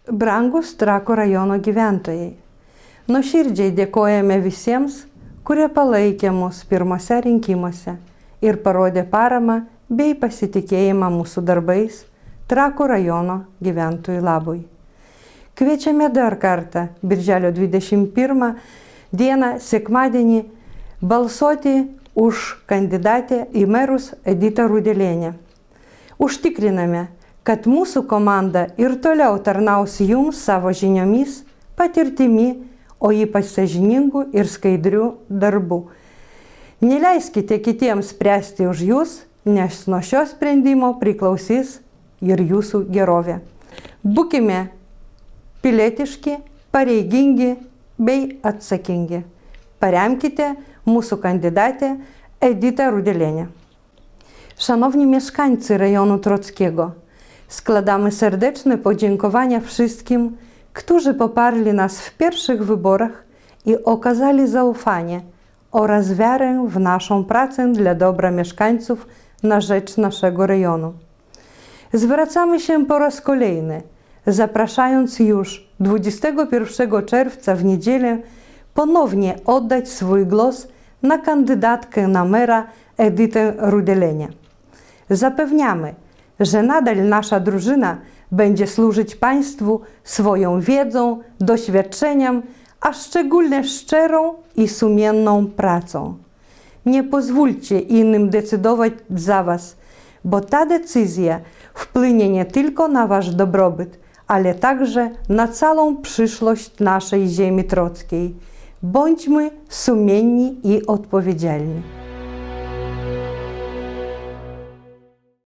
Brangus Trakų rajono gyventojai, nuoširdžiai dėkojame visiems, kurie palaikė mus pirmose rinkimuose ir parodė paramą bei pasitikėjimą mūsų darbais Trakų rajono gyventojų labui. Kviečiame dar kartą, birželio 21 dieną, sekmadienį, balsuoti už kandidatę į merus Editą Rudelienę. Užtikriname, kad mūsų komanda ir toliau tarnaus jums savo žiniomis, patirtimi, o ypač sąžiningų ir skaidrių darbų. Neleiskite kitiems spręsti už jūs, nes nuo šio sprendimo priklausys ir jūsų gerovė. Būkime pilietiški, pareigingi bei atsakingi. Paremkite mūsų kandydatę Editę Rudelienę. Szanowni mieszkańcy rejonu Trockiego, składamy serdeczne podziękowania wszystkim, którzy poparli nas w pierwszych wyborach i okazali zaufanie oraz wiarę w naszą pracę dla dobra mieszkańców na rzecz naszego rejonu. Zwracamy się po raz kolejny, zapraszając już 21 czerwca w niedzielę ponownie oddać swój głos na kandydatkę na mera Edytę Rudelienę. Zapewniamy, że nadal nasza drużyna będzie służyć Państwu swoją wiedzą, doświadczeniem, a szczególnie szczerą i sumienną pracą. Nie pozwólcie innym decydować za Was, bo ta decyzja wpłynie nie tylko na Wasz dobrobyt, ale także na całą przyszłość naszej ziemi trockiej. Bądźmy sumienni i odpowiedzialni.